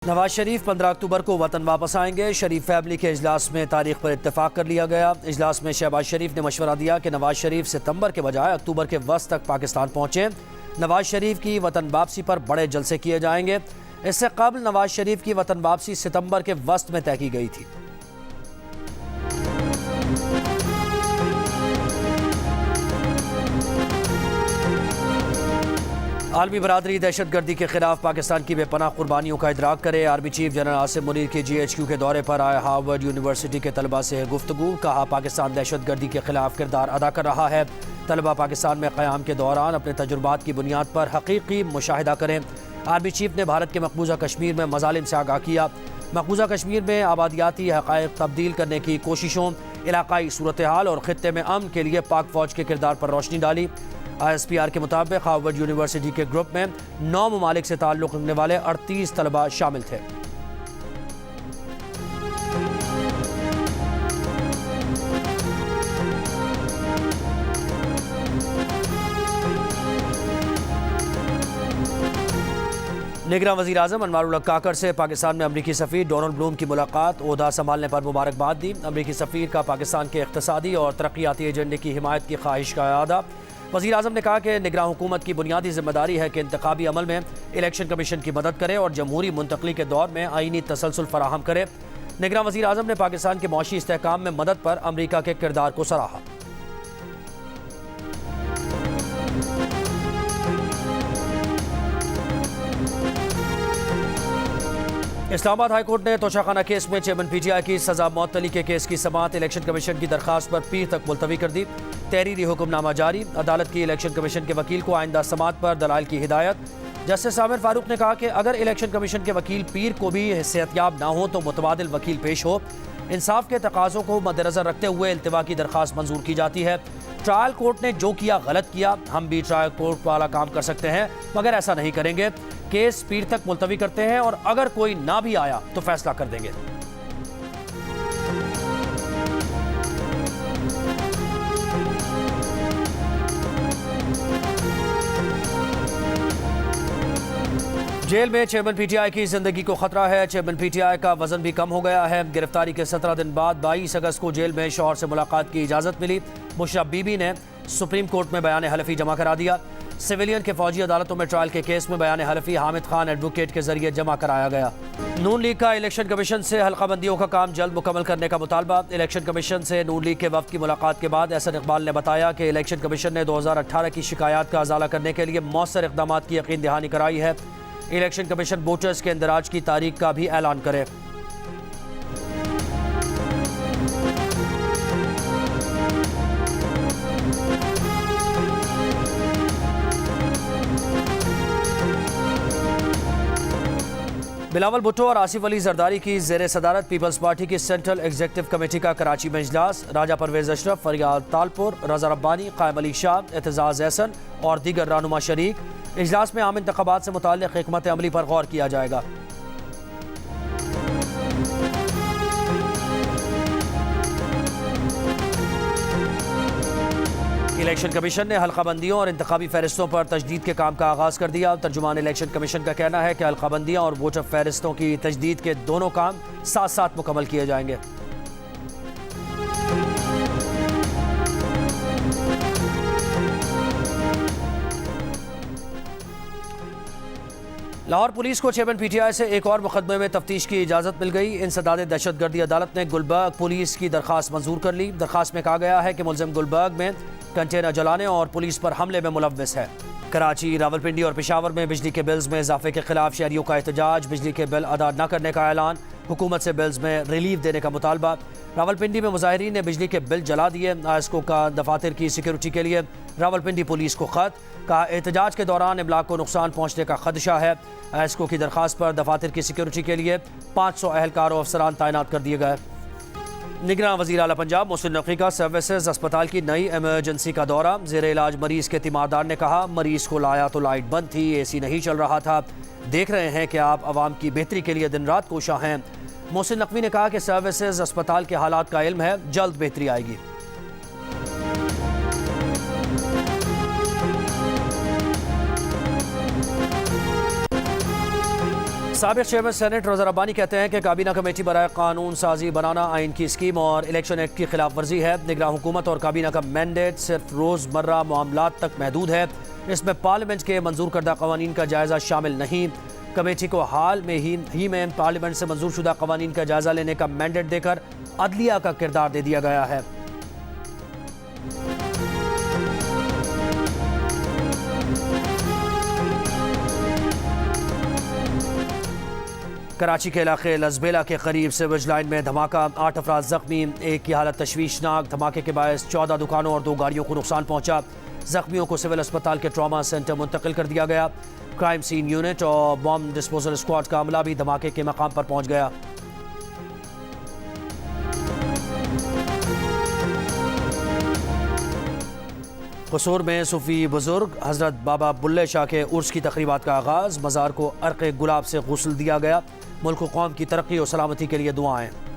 नवाज शरीफ 15 अक्टूबर को वतन वापस आएंगे। शरीफ फैमिली के इजलास में तारीख पर इत्तेफाक कर लिया गया। इजलास में शहबाज शरीफ ने मशवरा दिया कि नवाज शरीफ सितंबर के बजाय अक्टूबर के वस्त तक पाकिस्तान पहुंचे। नवाज शरीफ की वतन वापसी पर बड़े जलसे किए जाएंगे। इससे कबल नवाज शरीफ की वतन वापसी सितंबर के वस्त में तय की गई थी। आलमी बरादरी दहशतगर्दी के खिलाफ पाकिस्तान की बेपनाह कुर्बानियों का इदराक करे। Army chief general Asim Munir के GHQ के दौरे पर आए हार्वर्ड यूनिवर्सिटी के तलबा से गुफ्तगू। कहा, पाकिस्तान दहशतगर्दी के खिलाफ किरदार अदा कर रहा है। तलबा पाकिस्तान में क़याम के दौरान अपने तजुर्बात की बुनियाद पर हकीकी मुशाहिदा करें। आर्मी चीफ ने भारत के मकबूजा कश्मीर में मजालिम से आगाह किया। मकबूजा कश्मीर में आबादियाती हक़ाइक़ तब्दील करने की कोशिशों, इलाकाई सूरत हाल और ख़ित्ते में अमन के लिए पाक फ़ौज के किरदार पर रोशनी डाली। ISPR के मुताबिक हार्वर्ड यूनिवर्सिटी के ग्रुप में 9 ममालिक से ताल्लुक़ रखने वाले 38 तलबा शामिल थे। निगरान वज़ीर आज़म अनवारुल हक काकड़ से पाकिस्तान में अमरीकी सफ़ीर डोनाल्ड ब्लूम की मुलाकात। ओहदा संभालने पर मुबारकबाद दी। अमरीकी सफ़ीर का पाकिस्तान के इक़्तिसादी और तरक्याती एजेंडे की हिमायत की ख्वाहिश का इरादा। वज़ीर आज़म ने कहा कि निगरान हुकूमत की बुनियादी जिम्मेदारी है कि इंतखाबी अमल में इलेक्शन कमीशन की मदद करे और जमहूरी मुंतकली के दौर में आईनी तसलसल फराहम करे। निगरान वज़ीर आज़म ने पाकिस्तान के मौशी इस्तेहकाम में मदद पर अमरीका के किरदार को सराहा। इस्लामाबाद हाई कोर्ट ने तोशाखाना केस में चेयरमैन PTI की सजा मौतली के केस की समाअत इलेक्शन कमीशन की दरखास्त पर पीर तक मुलतवी कर दी। तहरीरी हुक्मनामा जारी। अदालत की इलेक्शन कमीशन के वकील को आइंदा समाअत पर दलाइल की हिदायत। जस्टिस आमिर फारूक ने कहा कि अगर इलेक्शन कमीशन के वकील पीर को भी सेहतियाब ना हो तो मुतबादिल वकील पेश हो। इंसाफ के तकाज़ों को मद्देनज़र रखते हुए इल्तिवा की दरखास्त मंजूर की जाती है। ट्रायल कोर्ट ने जो किया गलत किया, हम भी ट्रायल कोर्ट वाला काम कर सकते हैं मगर ऐसा नहीं करेंगे। केस पीर तक मुलतवी करते हैं और अगर कोई ना भी आया तो फैसला कर देंगे। जेल में चेयरमैन PTI की जिंदगी को खतरा है। चेयरमैन PTI का वजन भी कम हो गया है। गिरफ्तारी के 17 दिन बाद 22 अगस्त को जेल में शौहर से मुलाकात की इजाजत मिली। मुशर्रफ बीबी ने सुप्रीम कोर्ट में बयान हलफी जमा करा दिया। सिविलियन के फौजी अदालतों में ट्रायल के केस में बयान हलफी हामिद खान एडवोकेट के जरिए जमा कराया गया। नून लीग का इलेक्शन कमीशन से हल्काबंदियों का काम जल्द मुकम्मल करने का मुतालबा। इलेक्शन कमीशन से नून लीग के वफ्द की मुलाकात के बाद एहसन इकबाल ने बताया कि इलेक्शन कमीशन ने 2018 की शिकायत का अजाला करने के लिए मौसर इकदाम की यकीन दहानी कराई है। इलेक्शन कमीशन वोटर्स के इंदराज की तारीख का भी ऐलान करे। बिलावल भुट्टो और आसिफ अली जरदारी की जेर सदारत पीपल्स पार्टी की सेंट्रल एग्जीक्यूटिव कमेटी का कराची में इजलास। राजा परवेज अशरफ, फरियाद तालपुर, रजा रब्बानी, कायम अली शाह, एतजाज एहसन और दीगर रहनुमा शरीक। इजलास में आम इंतखाबात से मुताल्लिक़ हिकमत अमली पर गौर किया जाएगा। इलेक्शन कमीशन ने हल्काबंदियों और इंतखाबी फहरिस्तों पर तजदीद के काम का आगाज़ कर दिया। तर्जुमान इलेक्शन कमीशन का कहना है कि हल्काबंदियाँ और वोटर फहरिस्तों की तजदीद के दोनों काम साथ साथ मुकम्मल किए जाएंगे। लाहौर पुलिस को चेयरमैन PTI से एक और मुकदमे में तफ्तीश की इजाज़त मिल गई। इंसदाद दहशतगर्दी अदालत ने गुलबर्ग पुलिस की दरखास्त मंजूर कर ली। दरखास्त में कहा गया है कि मुलजिम गुलबर्ग में कंटेनर जलाने और पुलिस पर हमले में मुलव्विस है। कराची, रावलपिंडी और पेशावर में बिजली के बिल्स में इजाफे के खिलाफ शहरियों का एहतजाज। बिजली के बिल अदा न करने का ऐलान। हुकूमत से बिल्स में रिलीफ देने का मुतालबा। रावलपिंडी में मुजाहिरीन ने बिजली के बिल जला दिए। ISCO का दफातर की सिक्योरिटी के लिए रावलपिंडी पुलिस को खत। कहा, एहतजाज के दौरान इमलाक को नुकसान पहुँचने का खदशा है। ISCO की दरखास्त पर दफातर की सिक्योरिटी के लिए 500 अहलकार और अफसरान तैनात कर दिए गए। निगरान वज़ीर आला पंजाब मोहसिन नकवी का सर्विसेज अस्पताल की नई एमरजेंसी का दौरा। ज़ेर इलाज मरीज के तीमारदार ने कहा, मरीज को लाया तो लाइट बंद थी, AC नहीं चल रहा था। देख रहे हैं कि आप आवाम की बेहतरी के लिए दिन रात कोशा हैं। मोहसिन नकवी ने कहा कि सर्विसेज अस्पताल के हालात का इल्म है, जल्द बेहतरी आएगी। साबिक चेयरमैन सेनेट रोज़ा रब्बानी कहते हैं कि काबीना कमेटी बराए कानून साजी बनाना आइन की स्कीम और इलेक्शन एक्ट की खिलाफ वर्जी है। निगरान हुकूमत और काबीना का मैंडेट सिर्फ रोज़मर्रा मामलात तक महदूद है। इसमें पार्लियामेंट के मंजूर करदा कवानीन का जायज़ा शामिल नहीं। कमेटी को हाल में ही में पार्लियामेंट से मंजूर शुदा कवानीन का जायज़ा लेने का मैंडेट देकर अदलिया का किरदार दे दिया गया है। कराची के इलाके लजबेला के करीब सिवेज लाइन में धमाका, 8 अफराद जख्मी, एक की हालत तशवीशनाक। धमाके के बायस 14 दुकानों और 2 गाड़ियों को नुकसान पहुंचा। जख्मियों को सिविल अस्पताल के ट्रॉमा सेंटर मुंतकिल कर दिया गया। क्राइम सीन यूनिट और बॉम्ब डिस्पोजल स्क्वाड का अमला भी धमाके के मकाम पर पहुंच गया। कसूर में सूफी बुजुर्ग हजरत बाबा बुल्ले शाह के उर्स की तकरीबात का आगाज़। मज़ार को अर्क़ गुलाब से गुस्ल दिया गया। मुल्क व कौम की तरक्की और सलामती के लिए दुआएं।